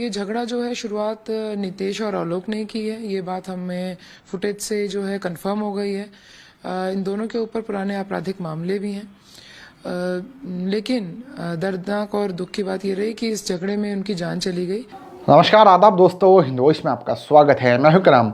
ये झगड़ा जो है शुरुआत नितेश और आलोक ने की है। ये बात हमें फुटेज से जो है कंफर्म हो गई है। इन दोनों के ऊपर पुराने आपराधिक मामले भी हैं। लेकिन दर्दनाक और दुख की बात ये रही कि इस झगड़े में उनकी जान चली गई। नमस्कार आदाब दोस्तों, हिंदोइश में आपका स्वागत है। मैं हूं करम।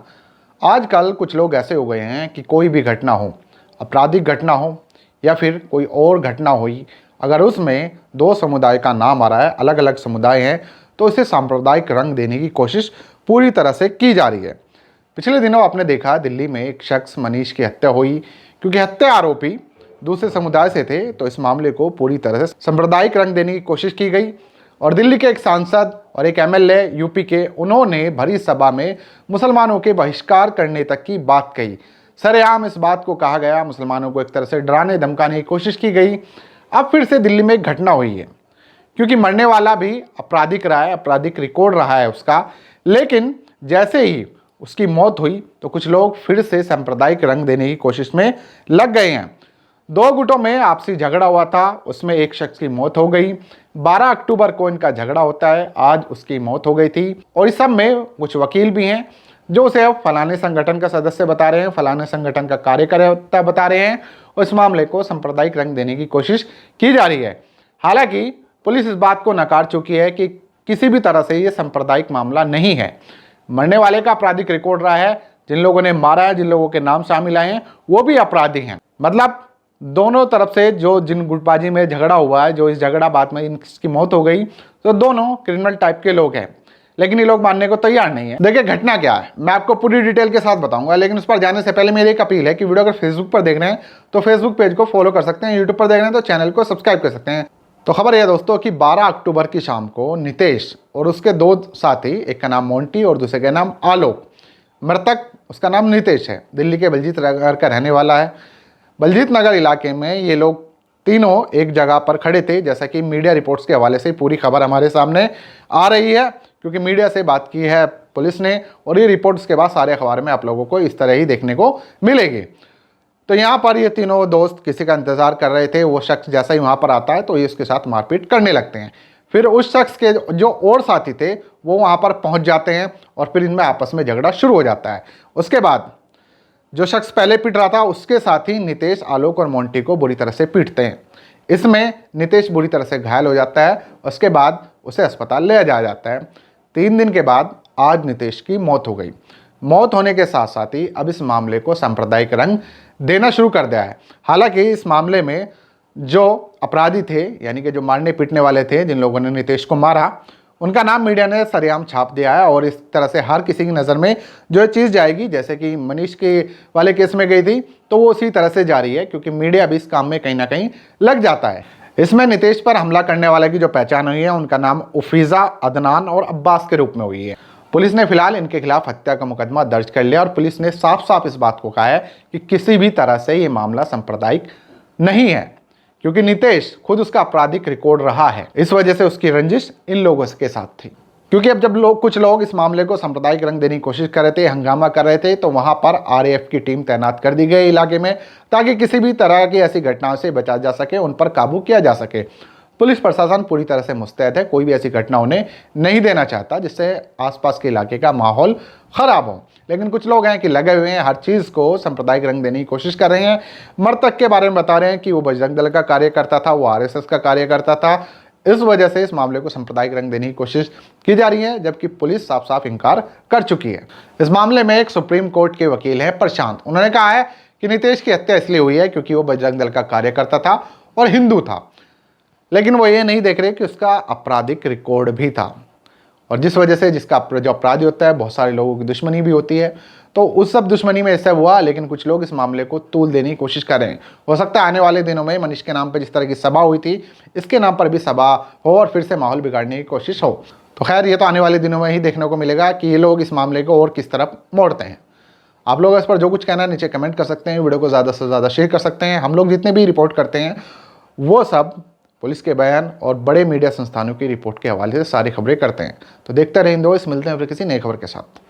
आजकल कुछ लोग ऐसे हो गए हैं कि कोई भी घटना हो, आपराधिक घटना हो या फिर कोई और घटना हुई, अगर उसमें दो समुदाय का नाम आ रहा है, अलग अलग समुदाय हैं, तो इसे सांप्रदायिक रंग देने की कोशिश पूरी तरह से की जा रही है। पिछले दिनों आपने देखा दिल्ली में एक शख्स मनीष की हत्या हुई। क्योंकि हत्या आरोपी दूसरे समुदाय से थे, तो इस मामले को पूरी तरह से सांप्रदायिक रंग देने की कोशिश की गई। और दिल्ली के एक सांसद और एक एमएलए यूपी के, उन्होंने भरी सभा में मुसलमानों के बहिष्कार करने तक की बात कही। सरेआम इस बात को कहा गया, मुसलमानों को एक तरह से डराने धमकाने की कोशिश की गई। अब फिर से दिल्ली में एक घटना हुई है, क्योंकि मरने वाला भी आपराधिक रहा है, आपराधिक रिकॉर्ड रहा है उसका। लेकिन जैसे ही उसकी मौत हुई तो कुछ लोग फिर से सांप्रदायिक रंग देने की कोशिश में लग गए हैं। दो गुटों में आपसी झगड़ा हुआ था, उसमें एक शख्स की मौत हो गई। 12 अक्टूबर को इनका झगड़ा होता है, आज उसकी मौत हो गई थी। और इस सब में कुछ वकील भी हैं जो उसे अब फलाने संगठन का सदस्य बता रहे हैं, फलाने संगठन का कार्यकर्ता बता रहे हैं, और इस मामले को सांप्रदायिक रंग देने की कोशिश की जा रही है। हालांकि पुलिस इस बात को नकार चुकी है कि किसी भी तरह से ये सांप्रदायिक मामला नहीं है। मरने वाले का आपराधिक रिकॉर्ड रहा है, जिन लोगों ने मारा है, जिन लोगों के नाम शामिल आए हैं, वो भी अपराधी हैं। मतलब दोनों तरफ से जो जिन गुटबाजी में झगड़ा हुआ है, जो इस झगड़ा बात में इनकी मौत हो गई, तो दोनों क्रिमिनल टाइप के लोग हैं। लेकिन ये लोग मानने को तैयार नहीं है। देखिए घटना क्या है, मैं आपको पूरी डिटेल के साथ बताऊंगा, लेकिन उस पर जाने से पहले मेरी एक अपील है कि वीडियो अगर फेसबुक पर देख रहे हैं तो फेसबुक पेज को फॉलो कर सकते हैं, यूट्यूब पर देख रहे हैं तो चैनल को सब्सक्राइब कर सकते हैं। तो खबर यह दोस्तों कि 12 अक्टूबर की शाम को नितेश और उसके दो साथी, एक का नाम मोंटी और दूसरे का नाम आलोक, मृतक उसका नाम नितेश है, दिल्ली के बलजीत नगर का रहने वाला है। बलजीत नगर इलाके में ये लोग तीनों एक जगह पर खड़े थे, जैसा कि मीडिया रिपोर्ट्स के हवाले से पूरी खबर हमारे सामने आ रही है, क्योंकि मीडिया से बात की है पुलिस ने, और ये रिपोर्ट्स के बाद सारे अखबार में आप लोगों को इस तरह ही देखने को मिलेगी। तो यहाँ पर ये तीनों दोस्त किसी का इंतजार कर रहे थे। वो शख्स जैसा ही वहाँ पर आता है तो ये उसके साथ मारपीट करने लगते हैं। फिर उस शख्स के जो और साथी थे वो वहाँ पर पहुँच जाते हैं और फिर इनमें आपस में झगड़ा शुरू हो जाता है। उसके बाद जो शख्स पहले पीट रहा था उसके साथी नितेश, आलोक और मोंटी को बुरी तरह से पीटते हैं। इसमें नितेश बुरी तरह से घायल हो जाता है। उसके बाद उसे अस्पताल ले जाया जाता है। 3 दिन के बाद आज नितेश की मौत हो गई। मौत होने के साथ साथ ही अब इस मामले को सांप्रदायिक रंग देना शुरू कर दिया है। हालांकि इस मामले में जो अपराधी थे, यानी कि जो मारने पीटने वाले थे, जिन लोगों ने नितेश को मारा, उनका नाम मीडिया ने सरेआम छाप दिया है। और इस तरह से हर किसी की नज़र में जो चीज़ जाएगी, जैसे कि मनीष के वाले केस में गई थी, तो वो उसी तरह से जा रही है, क्योंकि मीडिया भी इस काम में कहीं ना कहीं लग जाता है। इसमें नितेश पर हमला करने वाले की जो पहचान हुई है, उनका नाम उफीज़ा, अदनान और अब्बास के रूप में हुई है। पुलिस ने फिलहाल इनके खिलाफ हत्या का मुकदमा दर्ज कर लिया और पुलिस ने साफ साफ इस बात को कहा है कि किसी भी तरह से ये मामला सांप्रदायिक नहीं है, क्योंकि नितेश खुद उसका आपराधिक रिकॉर्ड रहा है। इस वजह से उसकी रंजिश इन लोगों के साथ थी। क्योंकि अब जब कुछ लोग इस मामले को सांप्रदायिक रंग देने की कोशिश कर रहे थे, हंगामा कर रहे थे, तो वहां पर आरएएफ की टीम तैनात कर दी गई इलाके में, ताकि किसी भी तरह की ऐसी घटनाओं से बचा जा सके, उन पर काबू किया जा सके। पुलिस प्रशासन पूरी तरह से मुस्तैद है, कोई भी ऐसी घटना उन्हें नहीं देना चाहता जिससे आसपास के इलाके का माहौल खराब हो। लेकिन कुछ लोग हैं कि लगे हुए हैं, हर चीज़ को सांप्रदायिक रंग देने की कोशिश कर रहे हैं। मृतक के बारे में बता रहे हैं कि वो बजरंग दल का कार्यकर्ता था, वो आरएसएस का कार्यकर्ता था। इस वजह से इस मामले को सांप्रदायिक रंग देने की कोशिश की जा रही है, जबकि पुलिस साफ साफ इनकार कर चुकी है। इस मामले में एक सुप्रीम कोर्ट के वकील हैं प्रशांत, उन्होंने कहा है कि नितेश की हत्या इसलिए हुई है क्योंकि वो बजरंग दल का कार्यकर्ता था और हिंदू था। लेकिन वो ये नहीं देख रहे कि उसका आपराधिक रिकॉर्ड भी था, और जिस वजह से जिसका जो अपराधी होता है, बहुत सारे लोगों की दुश्मनी भी होती है। तो उस सब दुश्मनी में ऐसा हुआ, लेकिन कुछ लोग इस मामले को तूल देने की कोशिश कर रहे हैं। हो सकता है आने वाले दिनों में मनीष के नाम पर जिस तरह की सभा हुई थी, इसके नाम पर भी सभा हो और फिर से माहौल बिगाड़ने की कोशिश हो। तो खैर, ये तो आने वाले दिनों में ही देखने को मिलेगा कि ये लोग इस मामले को और किस तरफ मोड़ते हैं। आप लोग इस पर जो कुछ कहना है नीचे कमेंट कर सकते हैं, वीडियो को ज़्यादा से ज़्यादा शेयर कर सकते हैं। हम लोग जितने भी रिपोर्ट करते हैं वो सब पुलिस के बयान और बड़े मीडिया संस्थानों की रिपोर्ट के हवाले से सारी खबरें करते हैं। तो देखते रहें दोस्त, मिलते हैं फिर किसी नई खबर के साथ।